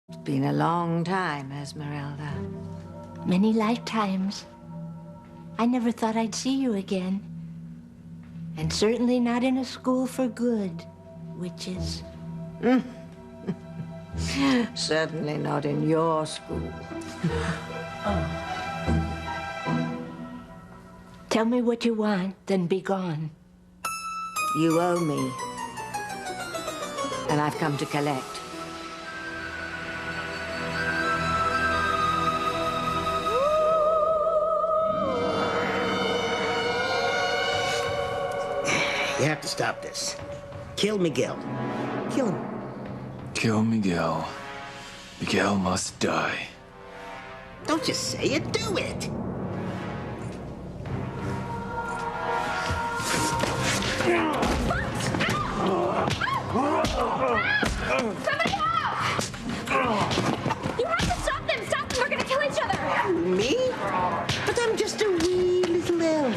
It's been a long time, Esmeralda. Many lifetimes. I never thought I'd see you again. And certainly not in a school for good, witches. Certainly not in your school. Tell me what you want, then be gone. You owe me. And I've come to collect. You have to stop this. Kill Miguel. Kill him. Kill Miguel. Miguel must die. Don't just say it, do it! Somebody help! You have to stop them! Stop them! We're gonna kill each other! Me? But I'm just a wee little elf.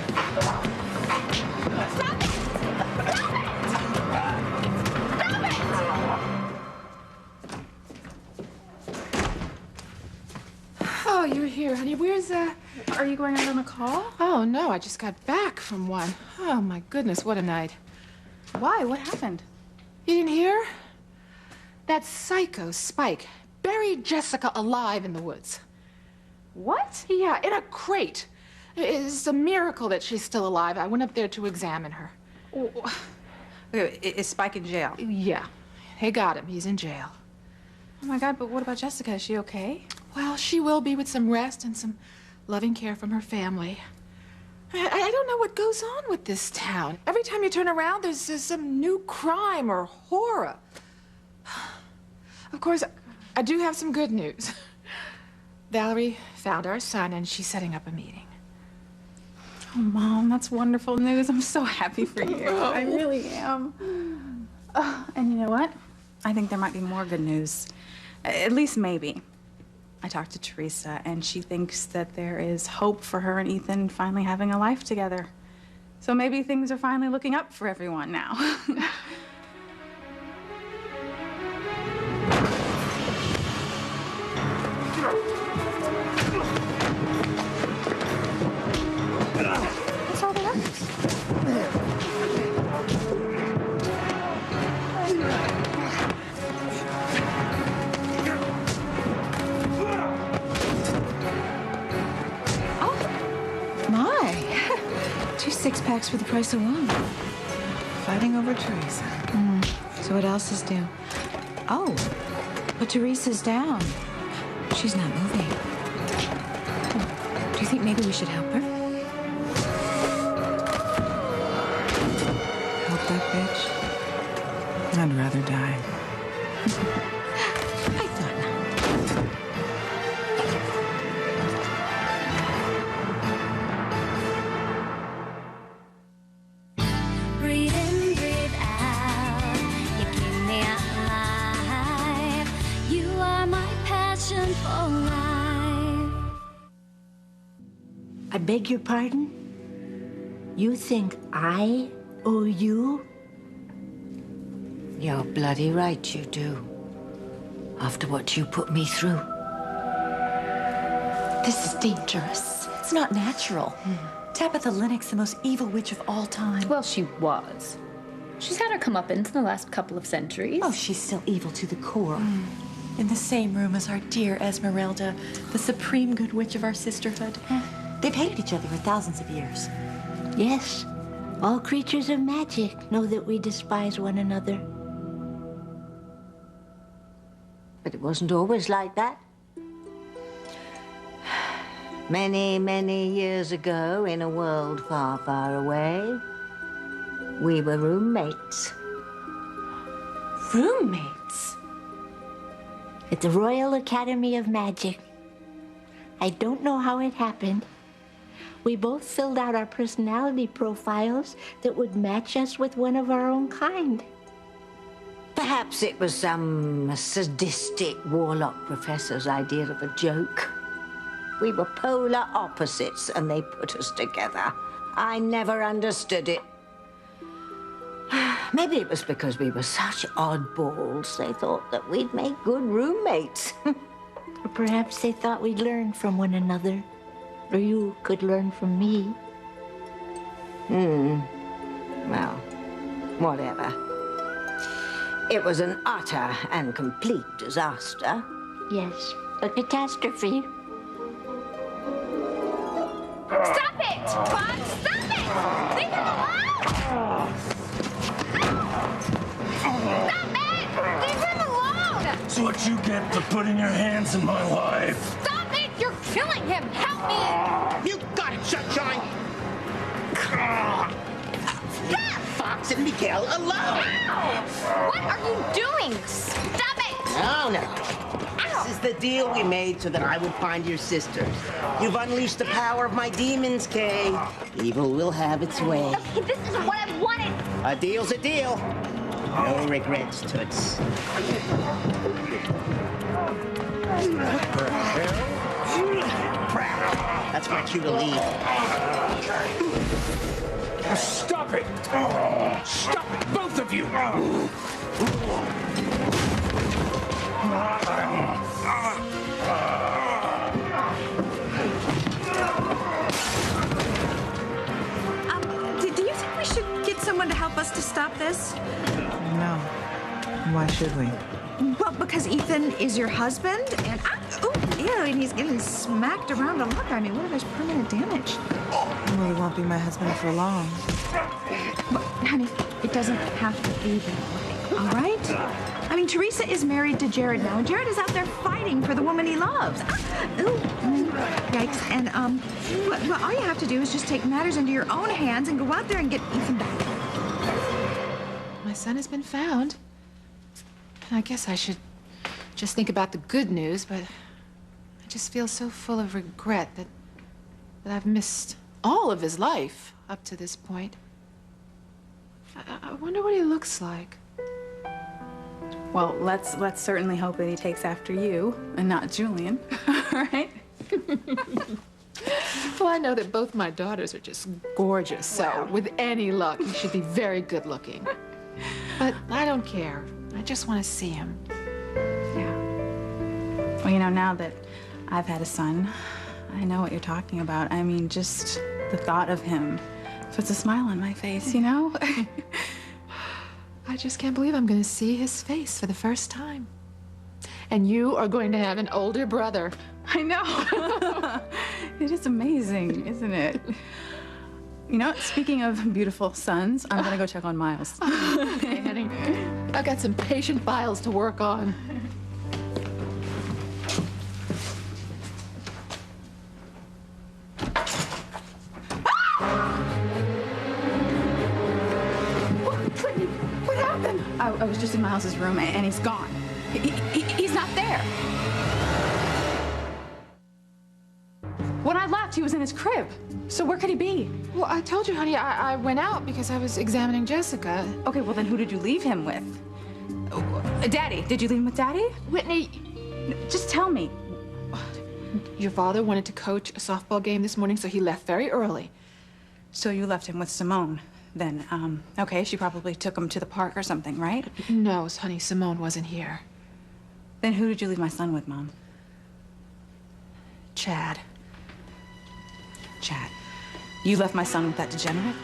Stop it! Stop it! Stop it! Oh, you're here, honey. Where's, Are you going out on a call? Oh, no, I just got back from one. Oh, my goodness, what a night. Why? What happened? You didn't hear? That psycho, Spike, buried Jessica alive in the woods. What? Yeah, in a crate. It's a miracle that she's still alive. I went up there to examine her. Is Spike in jail? Yeah, they got him. He's in jail. Oh my God, but what about Jessica? Is she okay? Well, she will be with some rest and some loving care from her family. I don't know what goes on with this town. Every time you turn around, there's some new crime or horror. Of course, I do have some good news. Valerie found our son, and she's setting up a meeting. Oh, Mom, that's wonderful news. I'm so happy for you. I really am. And you know what? I think there might be more good news. At least maybe. I talked to Teresa, and she thinks that there is hope for her and Ethan finally having a life together. So maybe things are finally looking up for everyone now. What's all the ruckus? Two six-packs for the price of one. Fighting over Teresa. So what else is due? Oh, but Teresa's down. She's not moving. Do you think maybe we should help her? Help that bitch? I'd rather die. I thought not. Breathe in, breathe out. You keep me alive. You are my passion for life. I beg your pardon? You think I owe you? You're bloody right you do. After what you put me through. This is dangerous. It's not natural. Tabitha Lennox, the most evil witch of all time. Well, she was. She's had her comeuppance in the last couple of centuries. Oh, she's still evil to the core. In the same room as our dear Esmeralda, the supreme good witch of our sisterhood. They've hated each other for thousands of years. Yes, all creatures of magic know that we despise one another. But it wasn't always like that. Many, many years ago, in a world far, far away, we were roommates. Roommates? At the Royal Academy of Magic. I don't know how it happened. We both filled out our personality profiles that would match us with one of our own kind. Perhaps it was some sadistic warlock professor's idea of a joke. We were polar opposites, and they put us together. I never understood it. Maybe it was because we were such oddballs. They thought that we'd make good roommates. Or perhaps they thought we'd learn from one another. Or you could learn from me. Well, whatever. It was an utter and complete disaster. Yes, a catastrophe. Stop it! Bob, stop it! Leave him alone! Stop it! Leave him alone! That's what you get for putting your hands in my life. Stop it! You're killing him! Help me! You got it, Sunshine! Leave Fox and Miguel alone! Ow! What are you doing? Stop it! No, no. This is the deal we made so that I would find your sisters. You've unleashed the power of my demons, Kay. Evil will have its way. Okay, this is what I wanted. A deal's a deal. No regrets, Toots. Crap. That's my cue to leave. Stop it! Stop it, both of you! Do you think we should get someone to help us to stop this? No. Why should we? Well, because Ethan is your husband, and and he's getting smacked around a lot. I mean, what if there's permanent damage? Well, he won't be my husband for long. But, honey, it doesn't have to be that way, all right? I mean, Teresa is married to Jared now, and Jared is out there fighting for the woman he loves. Yikes. And, well, all you have to do is just take matters into your own hands and go out there and get Ethan back. My son has been found. And I guess I should just think about the good news, but I just feel so full of regret that I've missed all of his life up to this point. I wonder what he looks like. Well, let's certainly hope that he takes after you and not Julian, right? Well, I know that both my daughters are just gorgeous, so with any luck, he should be very good looking. But I don't care. I just want to see him. Yeah. Well, you know, now that I've had a son, I know what you're talking about. I mean, just the thought of him puts a smile on my face, you know? I just can't believe I'm going to see his face for the first time. And you are going to have an older brother. I know. It is amazing, isn't it? You know, speaking of beautiful sons, I'm going to go check on Miles. Okay, honey. I've got some patient files to work on. What happened? I was just in Miles's room, and he's gone. He's not there. When I left, he was in his crib. So where could he be? Well, I told you, honey, I went out because I was examining Jessica. Okay, well then who did you leave him with? Daddy. Did you leave him with Daddy? Whitney, just tell me. Your father wanted to coach a softball game this morning, so he left very early. So you left him with Simone, then. Okay, she probably took him to the park or something, right? No, honey, Simone wasn't here. Then who did you leave my son with, Mom? Chad. Chad. You left my son with that degenerate?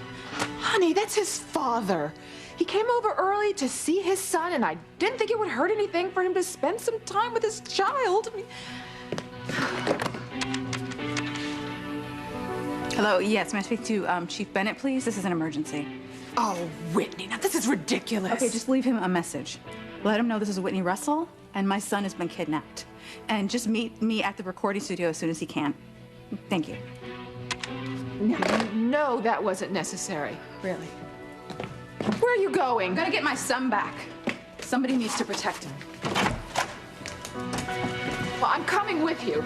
Honey, that's his father. He came over early to see his son, and I didn't think it would hurt anything for him to spend some time with his child. I mean... Hello, yes, may I speak to Chief Bennett, please? This is an emergency. Oh, Whitney, now this is ridiculous. Okay, just leave him a message. Let him know this is Whitney Russell, and my son has been kidnapped. And just meet me at the recording studio as soon as he can. Thank you. No, that wasn't necessary. Really? Where are you going? I'm gonna get my son back. Somebody needs to protect him. Well, I'm coming with you.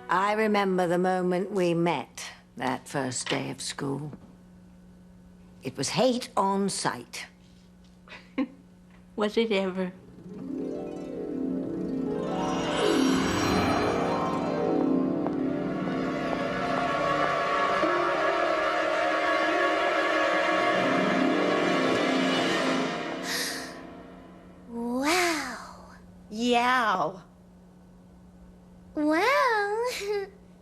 I remember the moment we met that first day of school. It was hate on sight. Was it ever? Yow. Well,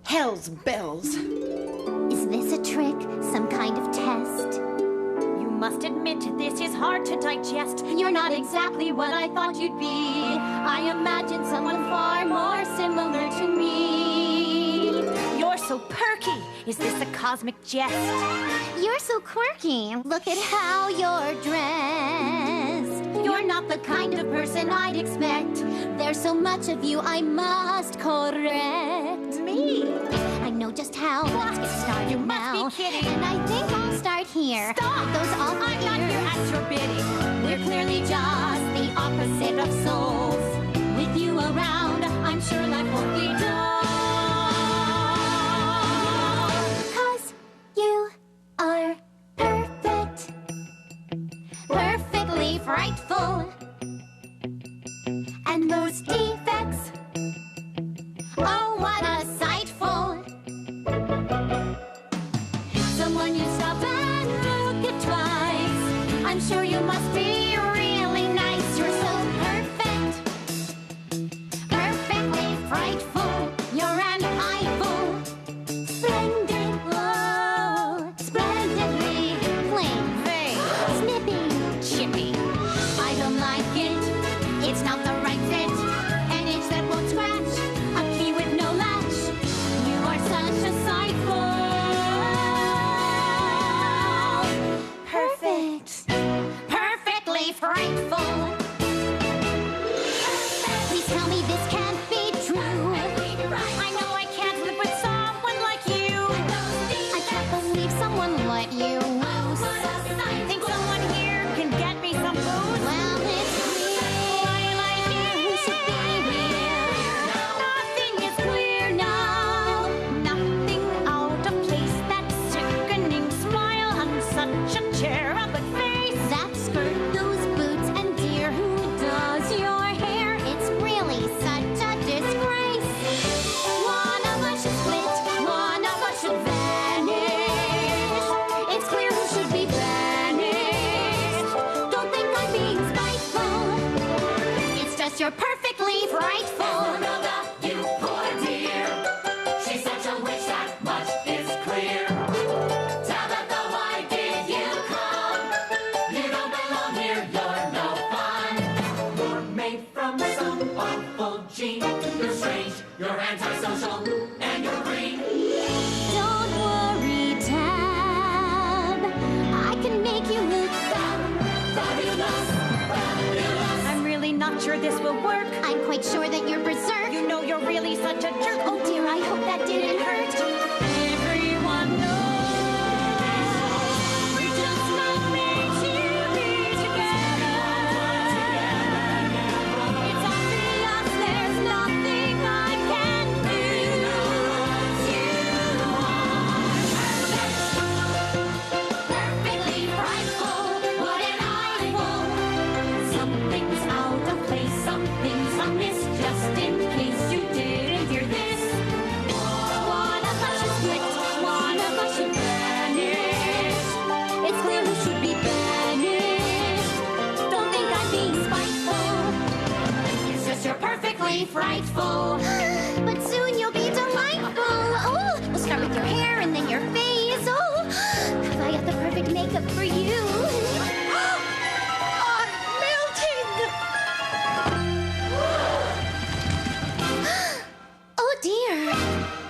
Hell's bells. is this a trick? Some kind of test? You must admit this is hard to digest. You're not exactly what I thought you'd be. I imagined someone far more similar to me. You're so perky. Is this a cosmic jest? You're so quirky. Look at how you're dressed. You're not the kind of person I'd expect. There's so much of you I must correct. Me? I know just how. Let's get started You now. must be kidding. And I think I'll start here. Stop! Those awful I'm not here ears. at your bidding. We're clearly just the opposite of souls. With you around, I'm sure life won't be dull. 'Cause you are perfect. Perfectly frightful. And those defects, oh, what a sightful. Someone you stop and look at twice. I'm sure you must be really nice. You're so perfect. Perfectly frightful. You're an eyeful. Splendid. Oh, splendidly plain. Hey, Snippy. chippy. I don't like it. It's not the right fit. An itch that won't scratch. A key with no latch. You are such a sightful. Perfect. Perfectly frightful. Please tell me this can't be true. I know I can't live with someone like you. I can't believe someone let you loose. Think someone here can get me some booze? Well, it's clear. I like We it. should be here. Nothing is clear now. Nothing out of place. That sickening smile on such a cherubic face. That skirt, those boots, and dear, who does your hair? It's really such a disgrace. One of us should split, one of us should vanish. It's clear who should be banished. Don't think I'm being spiteful. It's just you're perfectly frightful. You poor dear. She's such a witch, that much is clear. Tabitha, why did you come? You don't belong here, you're no fun. You're made from some awful gene. You're strange, you're antisocial, and you're green. Don't worry, Tab. I can make you look Fabulous, fabulous. I'm really not sure this will work. I'm quite sure that you're berserk. You know you're really such a jerk. Oh dear, I hope that didn't hurt. Everyone knows we're just not meant to be together. It's obvious there's nothing I can do. You Perfectly frightful. What an eyeful. Something's out of place, something's amiss. Just in case you didn't hear this, One of us should split, one of us should vanish. it's clear who should be banished. Don't think I'm being spiteful. It's just you're perfectly frightful. But soon you'll be delightful. Oh, we'll start with your hair and then your face. Oh, have I got the perfect makeup for you? I'm melting. Oh dear,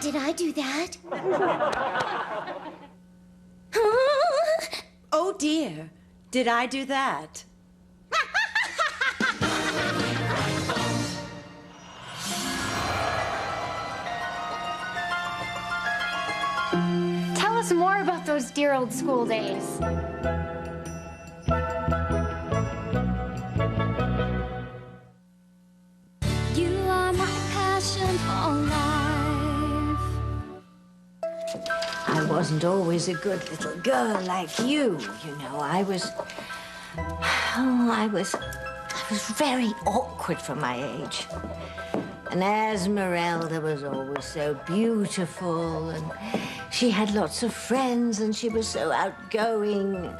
did I do that? Oh dear, did I do that? Tell us more about those dear old school days. You are my passion for life. I wasn't always a good little girl like you know. I was very awkward for my age. And Esmeralda was always so beautiful, and she had lots of friends, and she was so outgoing.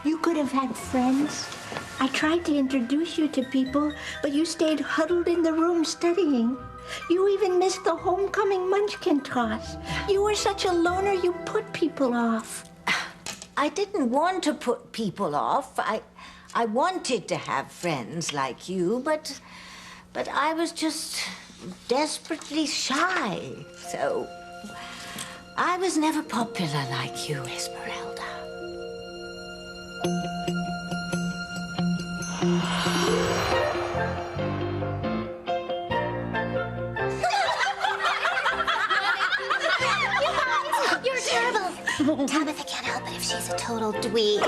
You could have had friends. I tried to introduce you to people, but you stayed huddled in the room studying. You even missed the homecoming munchkin toss. You were such a loner, you put people off. I didn't want to put people off. I wanted to have friends like you, but I was just desperately shy. So I was never popular like you, Esmeralda. You're terrible. Tabitha can't help it if she's a total dweeb.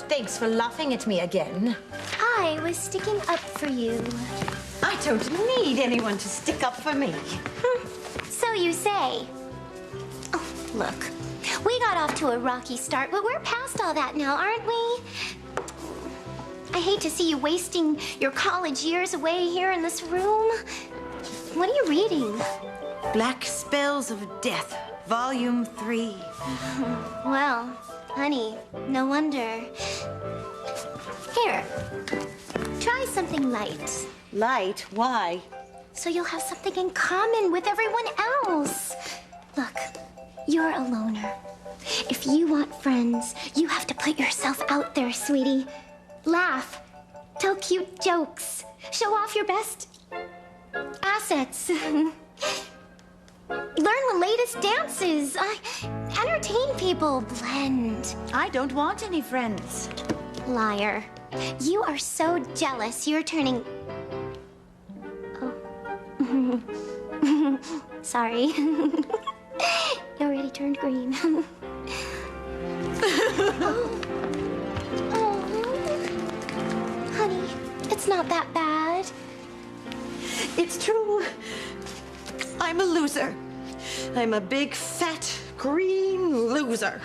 Thanks for laughing at me again. I was sticking up for you. I don't need anyone to stick up for me. So you say. Oh, look. We got off to a rocky start, but we're past all that now, aren't we? I hate to see you wasting your college years away here in this room. What are you reading? Black Spells of Death, Volume 3. Well, honey, no wonder. Here, try something light. Light? Why? So you'll have something in common with everyone else. Look, you're a loner. If you want friends, you have to put yourself out there, sweetie. Laugh, tell cute jokes, show off your best assets. Learn the latest dances. Entertain people. Blend. I don't want any friends. Liar. You are so jealous. You're turning... Oh. Sorry. You already turned green. Oh. Honey, it's not that bad. It's true. I'm a loser. I'm a big, fat, green loser.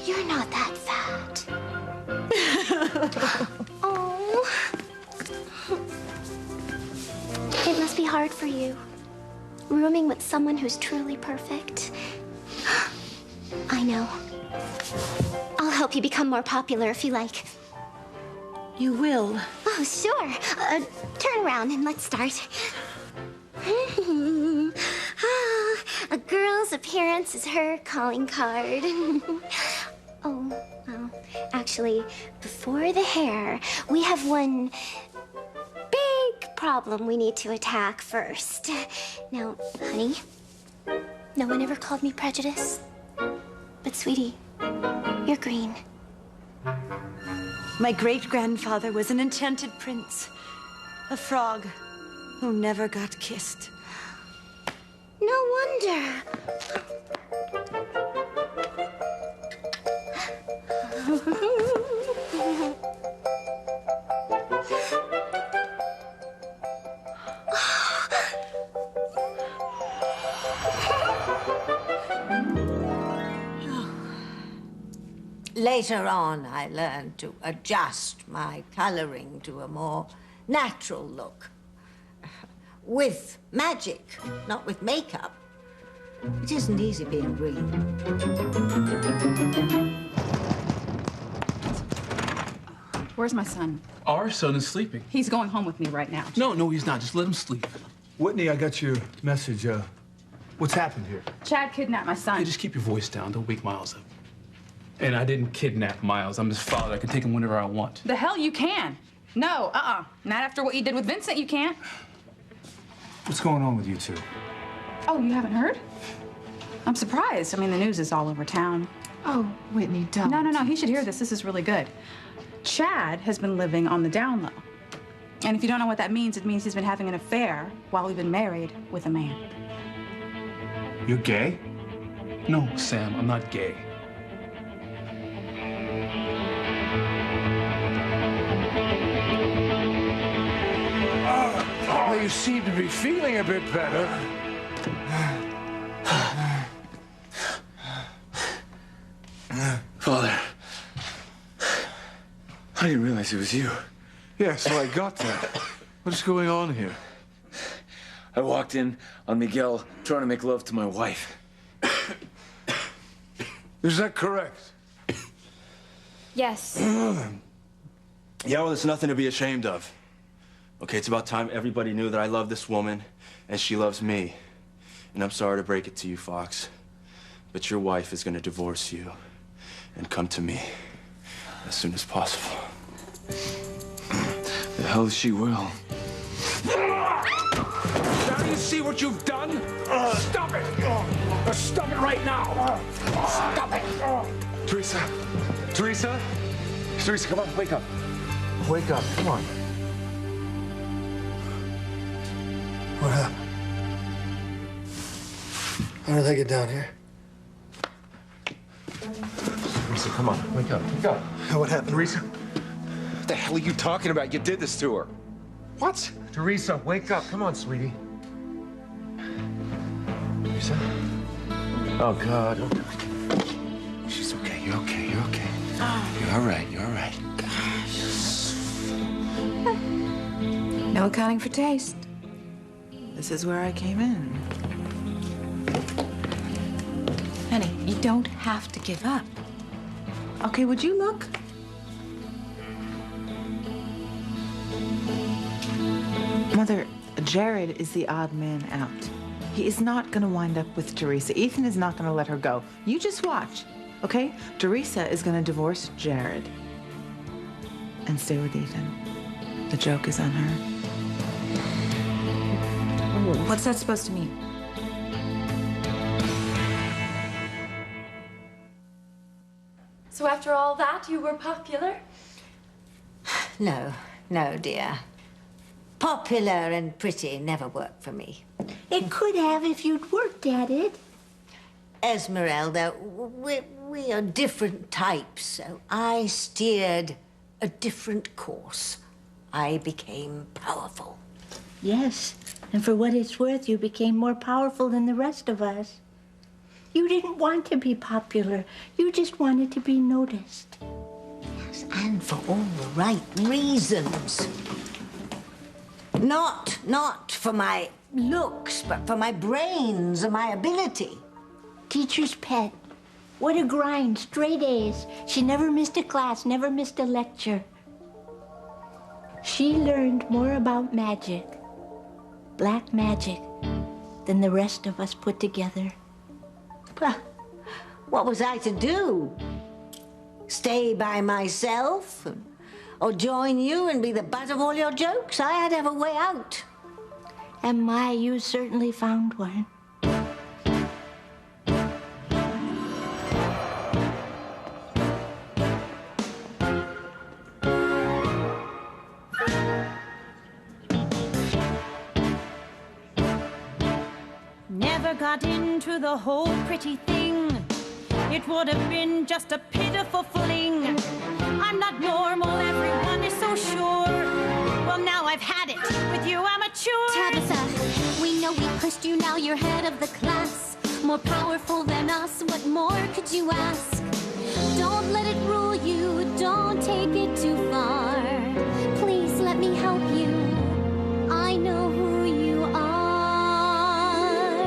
You're not that fat. Oh. It must be hard for you, rooming with someone who's truly perfect. I know. I'll help you become more popular if you like. You will? Oh, sure. Turn around and let's start. A girl's appearance is her calling card. Oh, well, actually, before the hair, we have one big problem we need to attack first. Now, honey, no one ever called me prejudiced. But, sweetie, you're green. My great-grandfather was an enchanted prince. A frog who never got kissed. No wonder. Later on, I learned to adjust my coloring to a more natural look. With magic, not with makeup. It isn't easy being green. Where's my son? Our son is sleeping. He's going home with me right now. No, he's not. Just let him sleep. Whitney, I got your message. What's happened here? Chad kidnapped my son. Hey, just keep your voice down. Don't wake Miles up. And I didn't kidnap Miles. I'm his father. I can take him whenever I want. The hell you can. No, Not after what you did with Vincent, you can't. What's going on with you two? Oh, you haven't heard? I'm surprised. I mean, the news is all over town. Oh, Whitney, don't. No. He should hear this. This is really good. Chad has been living on the down low. And if you don't know what that means, it means he's been having an affair while we've been married with a man. You're gay? No, Sam, I'm not gay. Well, you seem to be feeling a bit better. Father, I didn't realize it was you. Yeah, so I got that. What's going on here? I walked in on Miguel trying to make love to my wife. Is that correct? Yes. Yeah, well, there's nothing to be ashamed of. Okay, it's about time everybody knew that I love this woman and she loves me. And I'm sorry to break it to you, Fox, but your wife is gonna divorce you and come to me as soon as possible. The hell she will. Now you see what you've done? Stop it! Stop it right now! Stop it! Teresa! Teresa! Teresa, come on, wake up. Wake up, come on. What happened? How did they get down here? Teresa, come on, wake up, wake up. What happened? Teresa? What the hell are you talking about? You did this to her. What? Teresa, wake up. Come on, sweetie. Teresa? Oh, God. Oh, God. She's okay. You're okay. You're okay. You're all right. You're all right. No accounting for taste. This is where I came in. Honey, you don't have to give up. Okay, would you look? Mother, Jared is the odd man out. He is not gonna wind up with Teresa. Ethan is not gonna let her go. You just watch, okay? Teresa is gonna divorce Jared and stay with Ethan. The joke is on her. What's that supposed to mean? So after all that, you were popular? No, no, dear. Popular and pretty never worked for me. It could have if you'd worked at it. Esmeralda, we are different types, so I steered a different course. I became powerful. Yes, and for what it's worth, you became more powerful than the rest of us. You didn't want to be popular. You just wanted to be noticed. Yes, and for all the right reasons. Not for my looks, but for my brains and my ability. Teacher's pet. What a grind, straight A's. She never missed a class, never missed a lecture. She learned more about magic, black magic, than the rest of us put together. Well, what was I to do? Stay by myself? Or join you and be the butt of all your jokes? I had to have a way out. And my, you certainly found one. Never got into the whole pretty thing. It would have been just a pitiful fling. I'm not normal, everyone is so sure. Well, now I've had it with you amateur. Tabitha, we know we pushed you, now you're head of the class. More powerful than us, what more could you ask? Don't let it rule you, don't take it too far. Please let me help you, I know who you are.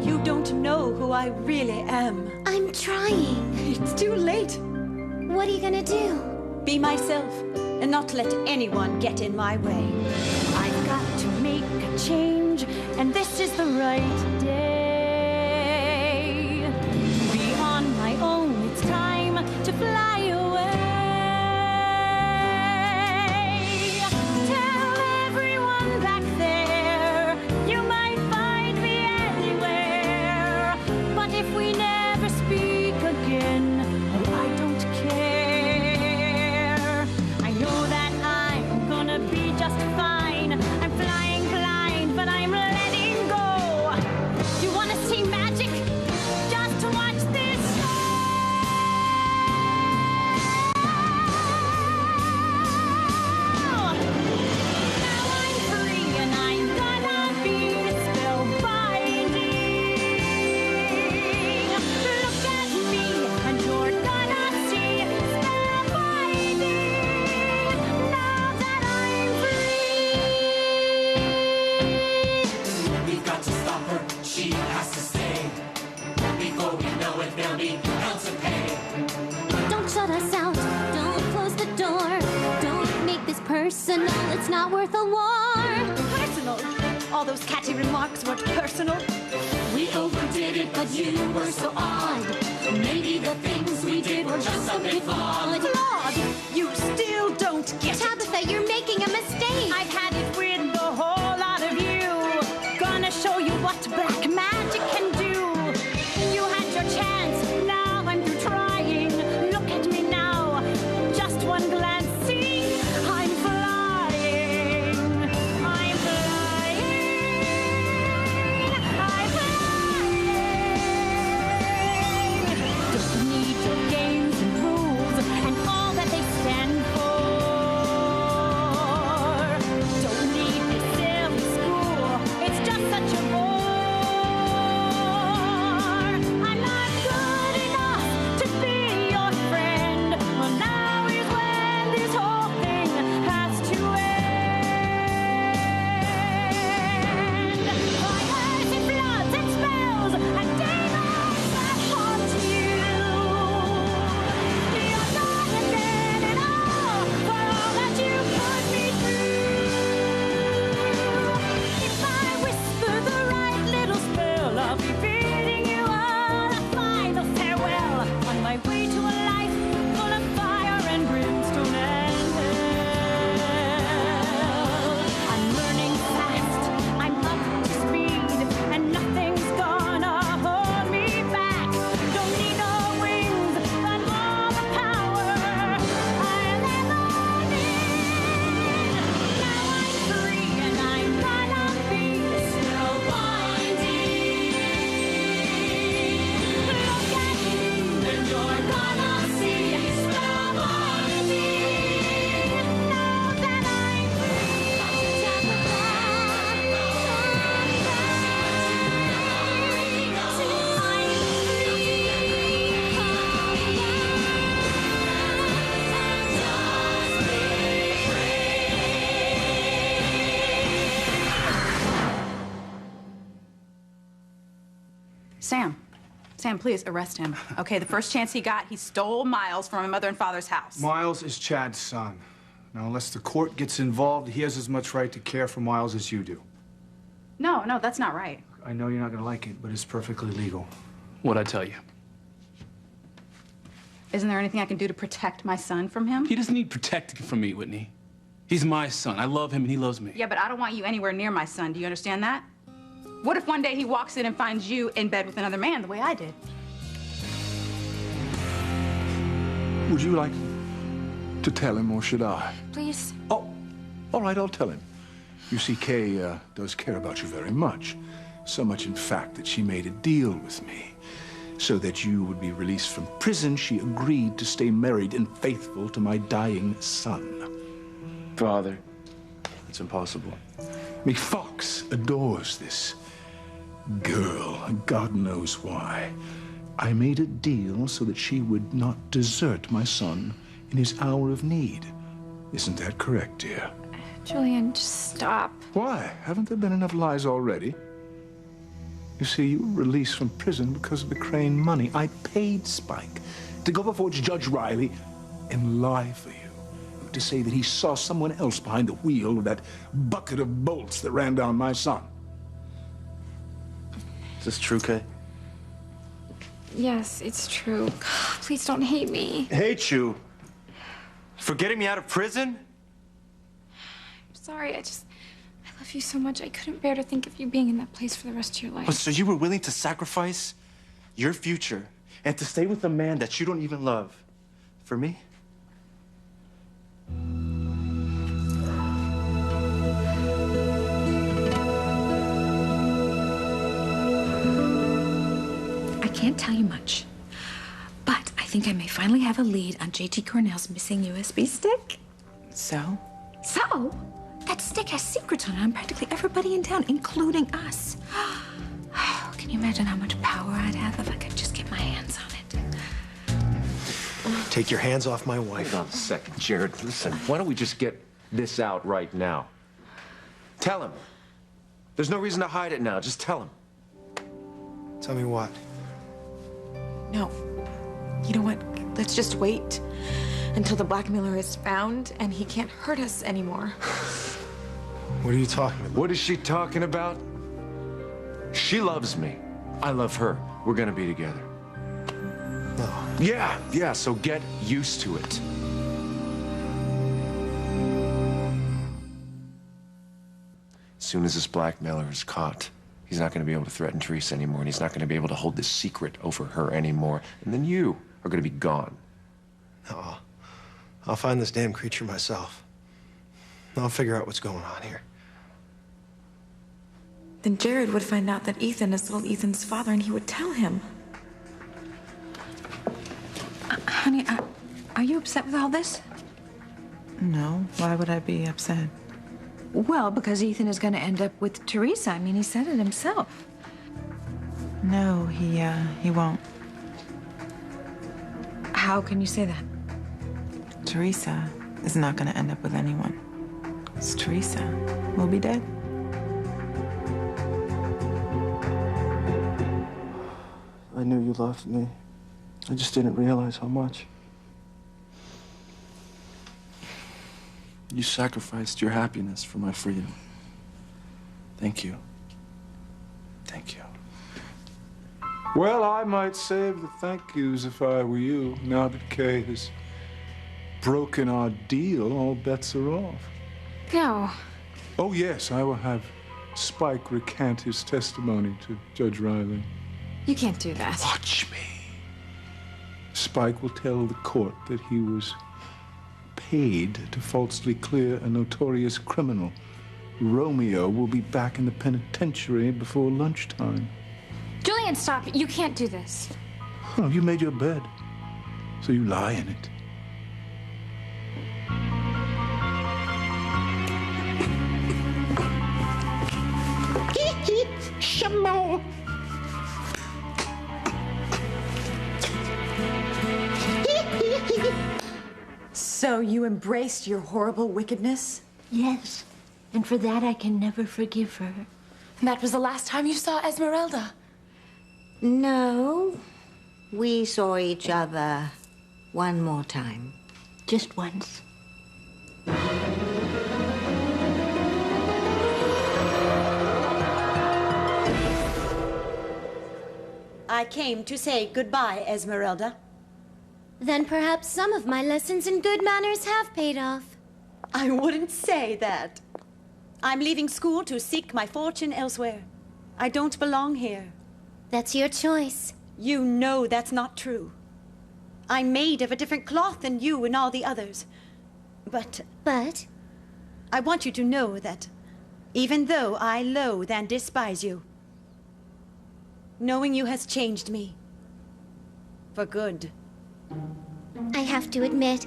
You don't know who I really am. I'm trying. It's too late. What are you gonna do? Be myself and not let anyone get in my way. I've got to make a change, and this is the right day. To be on my own, it's time to fly away. Tell everyone back there, you might find me anywhere. But if we never speak again, oh, I don't care. I know that I'm gonna be just fine. I'm flying blind, but I'm letting go. personal, it's not worth a war. Personal? All those catchy remarks weren't personal. We overdid it, but you were so odd. Maybe the things we did were just a bit flawed. Flawed? You still don't get it. Tabitha, you're making a mistake. I've had it with the whole lot of you. Gonna show you what black magic can do. You had your chance, now I'm through trying. Look at me now, just one glance, see, I'm flying. I'm flying. I'm flying. Don't need your games and rules and all that they stand for. Don't need this silly school, it's just such a bore. I'm not good enough to be your friend. Well, now is when this whole thing has to end. Fires and floods and spells and demons that haunt you. You're not a man at all for all that you put me through. If I whisper the right little spell, I'll be bidding you all a final farewell on my way to a life full of fire and brimstone and hell. I'm learning fast, I'm up to speed, and nothing's gonna hold me back. Don't need no wings, but all the power I'll ever need. Now I'm free and I'm gonna be spellbinding. Look at me, and you're gonna see spellbinding. Now that I'm Sam, please arrest him. Okay, the first chance he got, he stole Miles from my mother and father's house. Miles is Chad's son. Now, unless the court gets involved, he has as much right to care for Miles as you do. No, that's not right. I know you're not gonna like it, but it's perfectly legal. What'd I tell you? Isn't there anything I can do to protect my son from him? He doesn't need protecting from me, Whitney. He's my son. I love him and he loves me. Yeah, but I don't want you anywhere near my son. Do you understand that? What if one day he walks in and finds you in bed with another man the way I did? Would you like to tell him, or should I? Please. Oh, all right, I'll tell him. You see, Kay does care about you very much. So much, in fact, that she made a deal with me. So that you would be released from prison, she agreed to stay married and faithful to my dying son. Father, it's impossible. Me Fox adores this girl, and God knows why. I made a deal so that she would not desert my son in his hour of need. Isn't that correct, dear? Julian, just stop. Why? Haven't there been enough lies already? You see, you were released from prison because of the Crane money. I paid Spike to go before Judge Riley and lie for you. To say that he saw someone else behind the wheel of that bucket of bolts that ran down my son. Is this true, Kay? Yes, it's true. Please don't hate me. Hate you? For getting me out of prison? I'm sorry, I love you so much. I couldn't bear to think of you being in that place for the rest of your life. But so you were willing to sacrifice your future and to stay with a man that you don't even love for me? I can't tell you much, but I think I may finally have a lead on JT Cornell's missing USB stick. So? So? That stick has secrets on it on practically everybody in town, including us. Can you imagine how much power I'd have if I could just get my hands on it? Take your hands off my wife. Hold on a second, Jared. Listen, why don't we just get this out right now? Tell him. There's no reason to hide it now. Just tell him. Tell me what? No. You know what? Let's just wait Until the blackmailer is found and he can't hurt us anymore. What are you talking about? What is she talking about? She loves me. I love her. We're gonna be together. No. Yeah, so get used to it. As soon as this blackmailer is caught, he's not gonna be able to threaten Teresa anymore, and he's not gonna be able to hold this secret over her anymore. And then you are gonna be gone. No. I'll find this damn creature myself. I'll figure out what's going on here. Then Jared would find out that Ethan is little Ethan's father and he would tell him. Honey, are you upset with all this? No. Why would I be upset? Well, because Ethan is going to end up with Teresa. I mean, he said it himself. No, he won't. How can you say that? Teresa is not going to end up with anyone. It's Teresa will be dead. I knew you loved me. I just didn't realize how much. You sacrificed your happiness for my freedom. Thank you. Thank you. Well, I might save the thank yous if I were you. Now that Kay has broken our deal, all bets are off. No. Oh, yes, I will have Spike recant his testimony to Judge Riley. You can't do that. Watch me. Spike will tell the court that he was paid to falsely clear a notorious criminal. Romeo will be back in the penitentiary before lunchtime. Julian, stop. You can't do this. Oh, you made your bed, so you lie in it. Shamo. So you embraced your horrible wickedness? Yes, and for that I can never forgive her. And that was the last time you saw Esmeralda? No. We saw each other one more time. Just once. I came to say goodbye, Esmeralda. Then perhaps some of my lessons in good manners have paid off. I wouldn't say that. I'm leaving school to seek my fortune elsewhere. I don't belong here. That's your choice. You know that's not true. I'm made of a different cloth than you and all the others. But I want you to know that even though I loathe and despise you, knowing you has changed me. For good. I have to admit,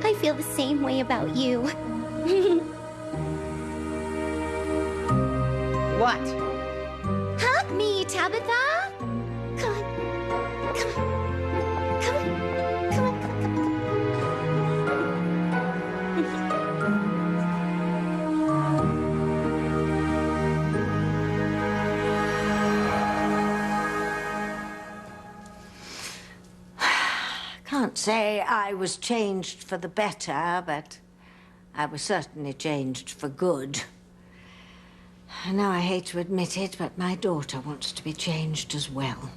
I feel the same way about you. What? Hug me, Tabitha! Come on. Come on. Come on. Come on. Can't say I was changed for the better, but I was certainly changed for good. I know I hate to admit it, but my daughter wants to be changed as well.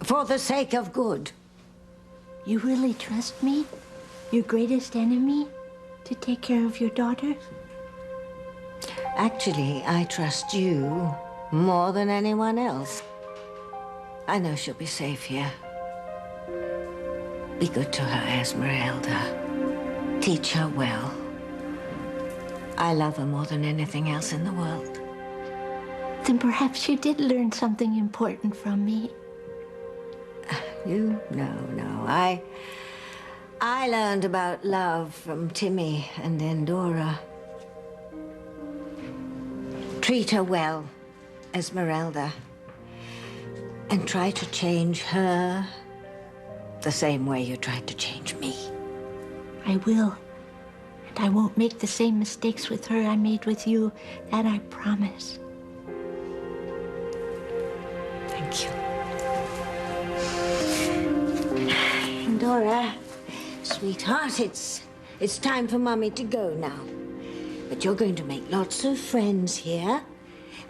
For the sake of good. You really trust me, your greatest enemy, to take care of your daughter? Actually, I trust you more than anyone else. I know she'll be safe here. Be good to her, Esmeralda. Teach her well. I love her more than anything else in the world. Then perhaps you did learn something important from me. You? No. I learned about love from Timmy and Endora. Treat her well, Esmeralda. And try to change her the same way you tried to change me. I will. And I won't make the same mistakes with her I made with you. That I promise. Thank you. Endora, Sweetheart, it's time for Mummy to go now. But you're going to make lots of friends here,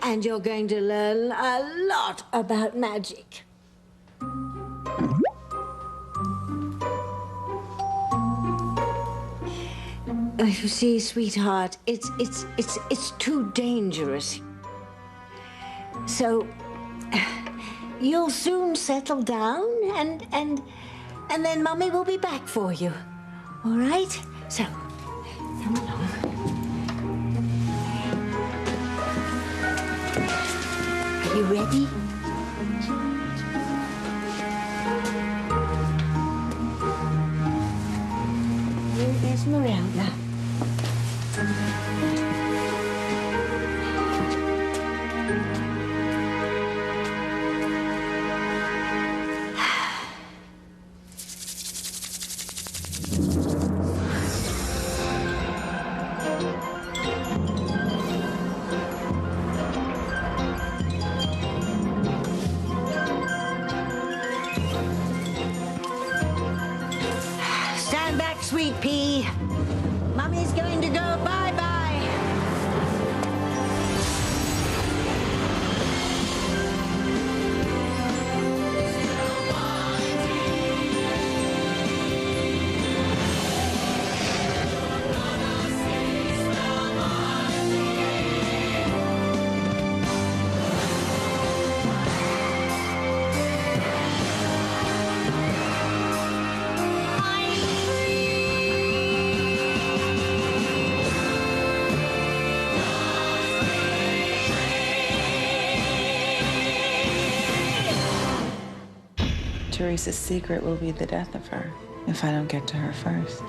and you're going to learn a lot about magic. You see, sweetheart, it's too dangerous. So you'll soon settle down, and then Mummy will be back for you. All right? So, come along. Are you ready? Here is Esmeralda. Stand back, sweet pea. Mummy's going to go bye-bye. Teresa's secret will be the death of her if I don't get to her first.